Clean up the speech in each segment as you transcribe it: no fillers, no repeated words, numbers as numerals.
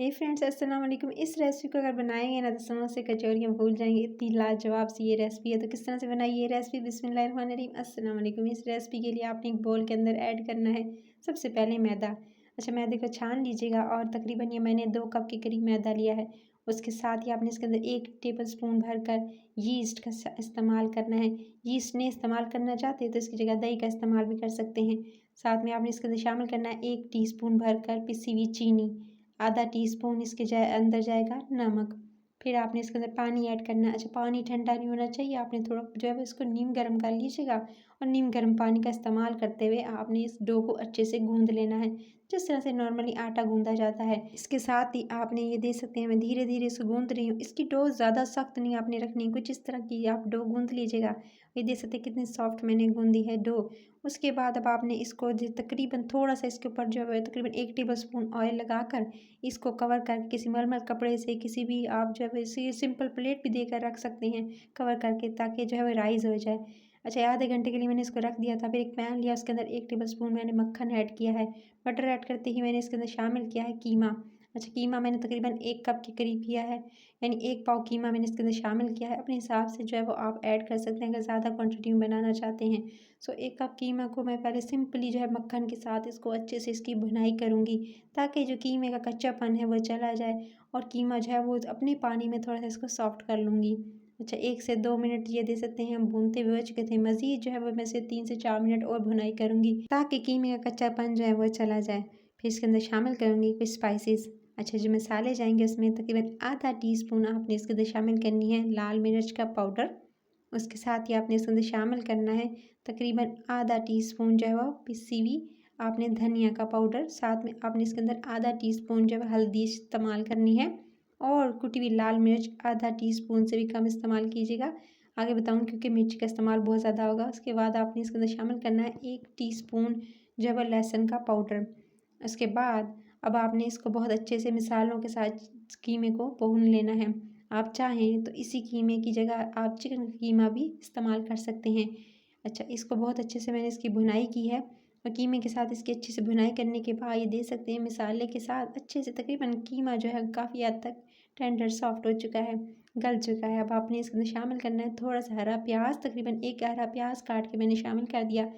हे friends, अस्सलाम वालेकुम। इस रेसिपी को अगर बनाएंगे ना तो समोसे कचौरियाँ भूल जाएंगे, इतनी लाजवाब सी ये रेसिपी है। तो किस तरह से बनाई ये रेसिपी, बिस्मिल्लाहिर्रहमानिर्रहीम। अस्सलाम वालेकुम। इस रेसिपी के लिए आपने एक बोल के अंदर ऐड करना है सबसे पहले मैदा। अच्छा, मैदे को छान लीजिएगा और तकरीबन ये मैंने 2 कप के करीब मैदा लिया है। उसके साथ ही आपने इसके अंदर 1 टेबल स्पून भरकर यीस्ट का इस्तेमाल करना है। यीस्ट नहीं इस्तेमाल करना चाहते तो इसकी जगह दही का इस्तेमाल भी कर सकते हैं। साथ में आपने इसके अंदर शामिल करना है 1 टीस्पून भरकर पिसी हुई चीनी, आधा टीस्पून इसके अंदर जाएगा नमक। फिर आपने इसके अंदर पानी ऐड करना है। अच्छा, पानी ठंडा नहीं होना चाहिए, आपने थोड़ा जो है वो इसको नीम गर्म कर लीजिएगा और नीम गर्म पानी का इस्तेमाल करते हुए आपने इस डो को अच्छे से गूंद लेना है, जिस तरह से नॉर्मली आटा गूंदा जाता है। इसके साथ ही आपने ये देख सकते हैं मैं धीरे धीरे इसको गूंद रही हूँ। इसकी डो ज़्यादा सख्त नहीं आपने रखनी, कुछ इस तरह की आप डो गूंद लीजिएगा। ये देख सकते हैं कितनी सॉफ्ट मैंने गूंदी है डो। उसके बाद अब आपने इसको तकरीबन थोड़ा सा इसके ऊपर जो है तकरीबन 1 टेबल स्पून ऑयल लगाकर इसको कवर करके किसी मलमल कपड़े से, किसी भी आप जो है वैसे सिंपल प्लेट भी देकर रख सकते हैं कवर करके, ताकि जो है वो राइज़ हो जाए। अच्छा, आधे घंटे के लिए मैंने इसको रख दिया था। फिर एक पैन लिया, उसके अंदर 1 टेबल स्पून मैंने मक्खन ऐड किया है। बटर ऐड करते ही मैंने इसके अंदर शामिल किया है कीमा। अच्छा, कीमा मैंने तकरीबन 1 कप के करीब किया है, यानी 1 पाव कीमा मैंने इसके अंदर शामिल किया है। अपने हिसाब से जो है वो आप ऐड कर सकते हैं अगर ज़्यादा क्वांटिटी में बनाना चाहते हैं। सो 1 कप कीमा को मैं पहले सिंपली जो है मक्खन के साथ इसको अच्छे से इसकी भुनाई करूँगी, ताकि जो कीमे का कच्चापन है वो चला जाए और कीमा जो है वो अपने पानी में थोड़ा सा इसको सॉफ्ट कर लूँगी। अच्छा, 1 से 2 मिनट ये दे सकते हैं हम भूनते हुए हो चुके थे। मज़ीद जो है वो मैं से 3 से 4 मिनट और भुनाई करूँगी, ताकि कीमे का कच्चापन जो है वो चला जाए। फिर इसके अंदर शामिल करूँगी कुछ स्पाइसेस। अच्छा, जो मसाले जाएंगे उसमें तकरीबन आधा टीस्पून आपने इसके अंदर शामिल करनी है लाल मिर्च का पाउडर। उसके साथ ही आपने इसके अंदर शामिल करना है तकरीबन आधा टीस्पून जो है वो पिसी हुई आपने धनिया का पाउडर। साथ में आपने इसके अंदर आधा टीस्पून जो है हल्दी इस्तेमाल करनी है और कुटी हुई लाल मिर्च आधा टीस्पून से भी कम इस्तेमाल कीजिएगा, आगे बताऊँ क्योंकि मिर्च का इस्तेमाल बहुत ज़्यादा होगा। उसके बाद आपने इसके अंदर शामिल करना है 1 टीस्पून जो है वो लहसुन का पाउडर। उसके बाद अब आपने इसको बहुत अच्छे से मिसालों के साथ कीमे को भून लेना है। आप चाहें तो इसी कीमे की जगह आप चिकन का कीमा भी इस्तेमाल कर सकते हैं। अच्छा, इसको बहुत अच्छे से मैंने इसकी भुनाई की है और कीमे के साथ इसकी अच्छे से भुनाई करने के बाद ये दे सकते हैं मिसाले के साथ अच्छे से तकरीबन कीमा जो है काफ़ी हद तक टेंडर सॉफ्ट हो चुका है, गल चुका है। अब आपने इसके अंदर शामिल करना है थोड़ा सा हरा प्याज, तकरीबन 1 हरा प्याज काट के मैंने शामिल कर दिया।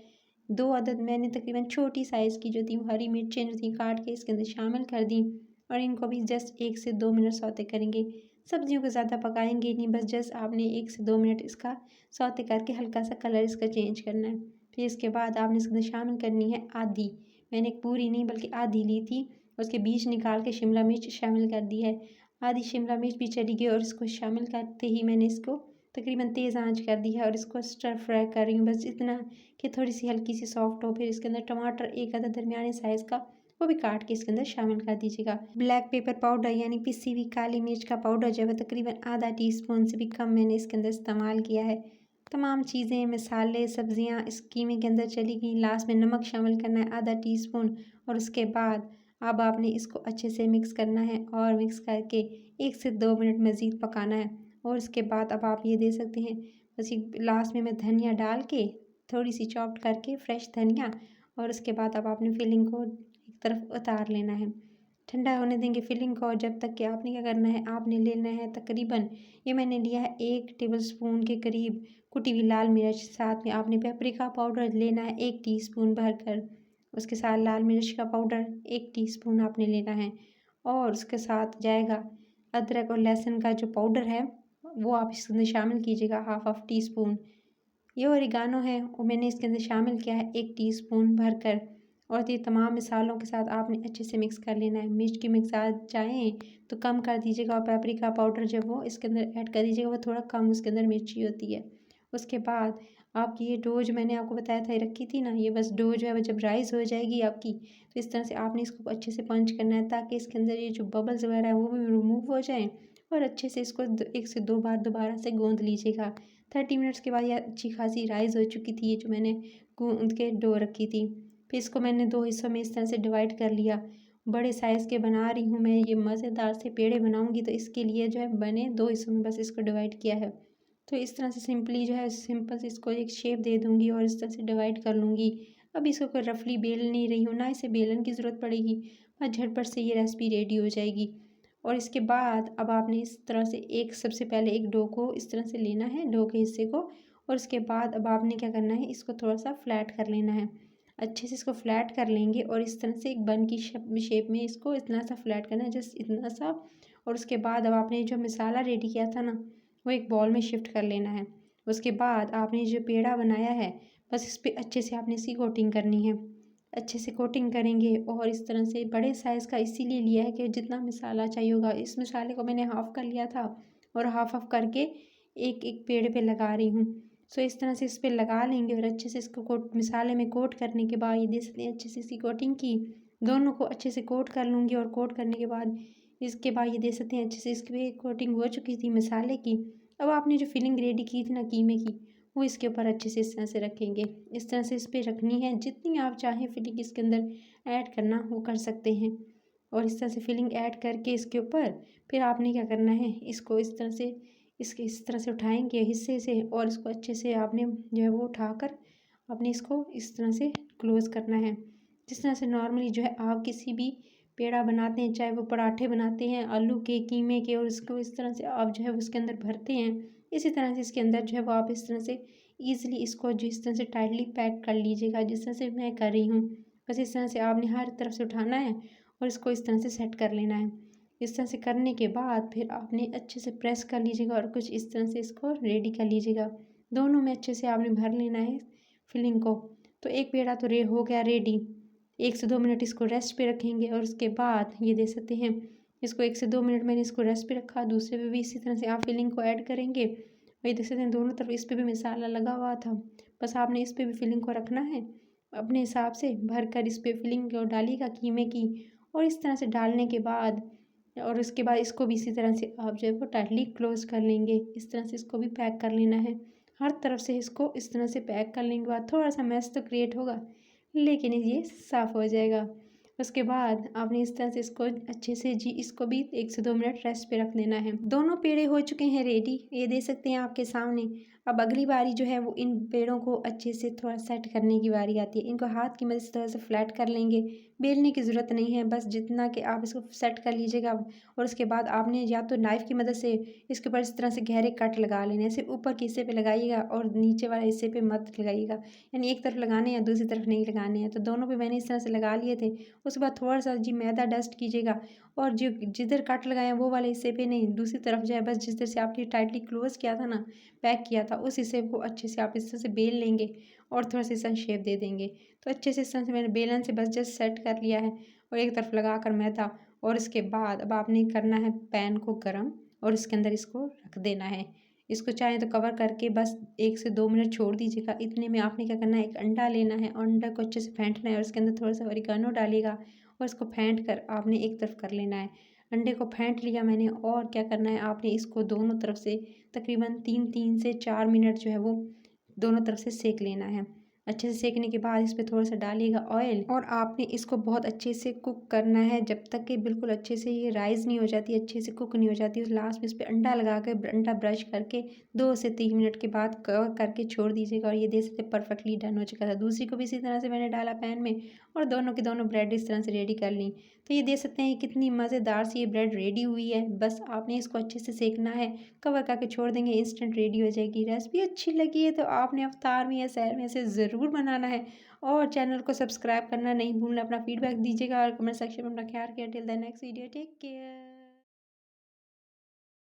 2 अदद मैंने तकरीबन छोटी साइज़ की जो थी वो हरी मिर्चें जो थी काट के इसके अंदर शामिल कर दी और इनको भी जस्ट 1 से 2 मिनट सौते करेंगे। सब्जियों को ज़्यादा पकाएंगे नहीं, बस जस्ट आपने 1 से 2 मिनट इसका सौते करके हल्का सा कलर इसका चेंज करना है। फिर इसके बाद आपने इसके अंदर शामिल करनी है आधी, मैंने एक पूरी नहीं बल्कि आधी ली थी, उसके बीज निकाल के शिमला मिर्च शामिल कर दी है। आधी शिमला मिर्च भी चली गई और इसको शामिल करते ही मैंने इसको तकरीबन तेज़ आंच कर दी है और इसको स्टर फ्राई कर रही हूँ, बस इतना कि थोड़ी सी हल्की सी सॉफ्ट हो। फिर इसके अंदर टमाटर 1 अदद दरमियाने साइज़ का वो भी काट के इसके अंदर शामिल कर दीजिएगा। ब्लैक पेपर पाउडर यानी पिसी हुई काली मिर्च का पाउडर जो है तकरीबन आधा टीस्पून से भी कम मैंने इसके अंदर इस्तेमाल किया है। तमाम चीज़ें, मसाले, सब्जियां इस कीमे के अंदर चली गई। लास्ट में नमक शामिल करना है आधा टीस्पून और उसके बाद अब आपने इसको अच्छे से मिक्स करना है और मिक्स करके 1 से 2 मिनट मज़ीद पकाना है। और इसके बाद अब आप ये दे सकते हैं, बस लास्ट में मैं धनिया डाल के थोड़ी सी चॉप्ड करके फ्रेश धनिया, और उसके बाद अब आपने फिलिंग को एक तरफ उतार लेना है, ठंडा होने देंगे फिलिंग को। और जब तक कि आपने क्या करना है, आपने लेना है तकरीबन ये मैंने लिया है 1 टेबल स्पून के करीब कुटी हुई लाल मिर्च। साथ में आपने पेपरिका पाउडर लेना है 1 टीस्पून भरकर, उसके साथ लाल मिर्च का पाउडर 1 टीस्पून आपने लेना है और उसके साथ जाएगा अदरक और लहसुन का जो पाउडर है वो आप इसके अंदर शामिल कीजिएगा, हाफ टीस्पून। ये ओरिगानो है वो मैंने इसके अंदर शामिल किया है 1 टीस्पून भरकर और ये तमाम मसालों के साथ आपने अच्छे से मिक्स कर लेना है। मिर्च की मिक्सार चाहें तो कम कर दीजिएगा और पेपरिका पाउडर जो वो इसके अंदर ऐड कर दीजिएगा, वो थोड़ा कम उसके अंदर मिर्ची होती है। उसके बाद आपकी ये डो जो मैंने आपको बताया था ये रखी थी ना, ये बस डो जो है वो जब राइस हो जाएगी आपकी, तो इस तरह से आपने इसको अच्छे से पंच करना है ताकि इसके अंदर ये जो बबल्स वगैरह है वो भी रिमूव हो जाएँ और अच्छे से इसको 1 से 2 बार दोबारा से गूँध लीजिएगा। 30 मिनट्स के बाद ये अच्छी खासी राइस हो चुकी थी, ये जो मैंने गूँध के डो रखी थी। फिर इसको मैंने 2 हिस्सों में इस तरह से डिवाइड कर लिया। बड़े साइज़ के बना रही हूँ मैं, ये मज़ेदार से पेड़े बनाऊँगी तो इसके लिए जो है बने 2 हिस्सों में बस इसको डिवाइड किया है। तो इस तरह से सिंपली जो है सिंपल से इसको एक शेप दे दूँगी और इस तरह से डिवाइड कर लूँगी। अब इसको कोई रफली बेल नहीं रही हूँ, ना इसे बेलन की ज़रूरत पड़ेगी और झटपट से ये रेसिपी रेडी हो जाएगी। और इसके बाद अब आपने इस तरह से सबसे पहले एक डो को इस तरह से लेना है, डो के हिस्से को, और उसके बाद अब आपने क्या करना है, इसको थोड़ा सा फ्लैट कर लेना है। अच्छे से इसको फ्लैट कर लेंगे और इस तरह से एक बन की शेप में इसको इतना सा फ्लैट करना है, जस्ट इतना सा। और उसके बाद अब आपने जो मसाला रेडी किया था ना, वो एक बॉल में शिफ्ट कर लेना है। उसके बाद आपने जो पेड़ा बनाया है, बस इस पर अच्छे से आपने इसकी कोटिंग करनी है। अच्छे से कोटिंग करेंगे और इस तरह से बड़े साइज़ का इसीलिए लिया है कि जितना मसाला चाहिए होगा, इस मसाले को मैंने हाफ़ कर लिया था और हाफ़ करके एक एक पेड़ पे लगा रही हूँ। सो इस तरह से इस पे लगा लेंगे और अच्छे से इसको मसाले में कोट करने के बाद ये देख सकते हैं अच्छे से इसकी कोटिंग की। दोनों को अच्छे से कोट कर लूँगी और कोट करने के बाद इसके बाद ये देख सकते हैं अच्छे से इसकी कोटिंग हो चुकी थी मसाले की। अब आपने जो फिलिंग रेडी की थी ना कीमे की, वो इसके ऊपर अच्छे से इस तरह से रखेंगे। इस तरह से इस पर रखनी है, जितनी आप चाहें फिलिंग इसके अंदर ऐड करना वो कर सकते हैं। और इस तरह से फिलिंग ऐड करके इसके ऊपर फिर आपने क्या करना है, इसको इस तरह से इस तरह से उठाएंगे हिस्से से और इसको अच्छे से आपने जो है वो उठाकर आपने इसको इस तरह से क्लोज़ करना है। जिस तरह से नॉर्मली जो है आप किसी भी पेड़ा बनाते हैं, चाहे वो पराठे बनाते हैं आलू के, कीमे के, और इसको इस तरह से आप जो है उसके अंदर भरते हैं, इसी तरह से इसके अंदर जो है वो आप इस तरह से ईज़िली इसको जिस तरह से टाइटली पैक कर लीजिएगा, जिस तरह से मैं कर रही हूँ। बस इस तरह से आपने हर तरफ से उठाना है और इसको इस तरह से सेट कर लेना है। इस तरह से करने के बाद फिर आपने अच्छे से प्रेस कर लीजिएगा और कुछ इस तरह से इसको रेडी कर लीजिएगा। दोनों में अच्छे से आपने भर लेना है फिलिंग को। तो एक पेड़ा तो हो गया रेडी। 1 से 2 मिनट इसको रेस्ट पे रखेंगे और उसके बाद ये देख सकते हैं इसको 1 से 2 मिनट मैंने इसको रेस्ट पे रखा। दूसरे पे भी इसी तरह से आप फिलिंग को ऐड करेंगे। वही देख सकते हैं दोनों तरफ इस पे भी मसाला लगा हुआ था। बस आपने इस पे भी फिलिंग को रखना है अपने हिसाब से, भर कर इस पे फिलिंग को डालिएगा कीमे की। और इस तरह से डालने के बाद और उसके बाद इसको भी इसी तरह से आप जो है वो टाइटली क्लोज़ कर लेंगे। इस तरह से इसको भी पैक कर लेना है। हर तरफ से इसको इस तरह से पैक करने के बाद थोड़ा-सा मैस तो क्रिएट होगा, लेकिन ये साफ़ हो जाएगा। उसके बाद आपने इस तरह से इसको अच्छे से इसको भी 1 से 2 मिनट रेस्ट पे रख देना है। दोनों पेड़े हो चुके हैं रेडी, ये देख सकते हैं आपके सामने। अब अगली बारी जो है वो इन पेड़ों को अच्छे से थोड़ा सेट करने की बारी आती है। इनको हाथ की मदद से थोड़ा सा फ्लैट कर लेंगे। बेलने की ज़रूरत नहीं है, बस जितना कि आप इसको सेट कर लीजिएगा। और उसके बाद आपने या तो नाइफ़ की मदद से इसके ऊपर इस तरह से गहरे कट लगा लेने हैं। सिर्फ ऊपर के हिस्से पे लगाइएगा और नीचे वाले हिस्से पे मत लगाइएगा। यानी एक तरफ लगाने हैं, दूसरी तरफ नहीं लगाने हैं। तो दोनों पे मैंने इस तरह से लगा लिए थे। उसके बाद थोड़ा-सा जी मैदा डस्ट कीजिएगा और जो जिधर कट लगाए हैं वो वाले हिस्से पे नहीं, दूसरी तरफ जो है बस जिस तरह से आपने टाइटली क्लोज़ किया था ना, पैक किया था, उस हिस्से को अच्छे से आप इस तरह से बेल लेंगे और थोड़ा-सा इस तरह शेप दे देंगे। तो अच्छे से इस तरह से मैंने बेलन से बस जस्ट सेट कर लिया है और एक तरफ लगाकर मैदा। और इसके बाद अब आपने करना है पैन को गरम और इसके अंदर इसको रख देना है। इसको चाहें तो कवर करके बस 1 से 2 मिनट छोड़ दीजिएगा। इतने में आपने क्या करना है, एक अंडा लेना है और अंडा को अच्छे से फेंटना है और उसके अंदर थोड़ा-सा ऑरिगेनो डालिएगा और इसको फेंट कर आपने एक तरफ कर लेना है। अंडे को फेंट लिया मैंने और क्या करना है, आपने इसको दोनों तरफ से तकरीबन 3 से 4 मिनट जो है वो दोनों तरफ से सेक लेना है। अच्छे से सेकने के बाद इस पे थोड़ा-सा डालिएगा ऑयल और आपने इसको बहुत अच्छे से कुक करना है जब तक कि बिल्कुल अच्छे से ये राइज़ नहीं हो जाती, अच्छे से कुक नहीं हो जाती। लास्ट में इस पे अंडा लगा के अंडा ब्रश करके 2 से 3 मिनट के बाद कवर करके छोड़ दीजिएगा और ये देख सकते हैं परफेक्टली डन हो चुका था। दूसरी को भी इसी तरह से मैंने डाला पैन में और दोनों की दोनों ब्रेड इस तरह से रेडी कर ली। तो ये देख सकते हैं कितनी मज़ेदार सी ये ब्रेड रेडी हुई है। बस आपने इसको अच्छे से सेकना है, कवर करके छोड़ देंगे, इंस्टेंट रेडी हो जाएगी। रेसिपी अच्छी लगी है तो आपने इफ्तार में या सहर में इसे ज़रूर बनाना है और चैनल को सब्सक्राइब करना नहीं भूलना। अपना फीडबैक दीजिएगा और कमेंट सेक्शन में अपना ख्याल रखिए। Till the next video, take care.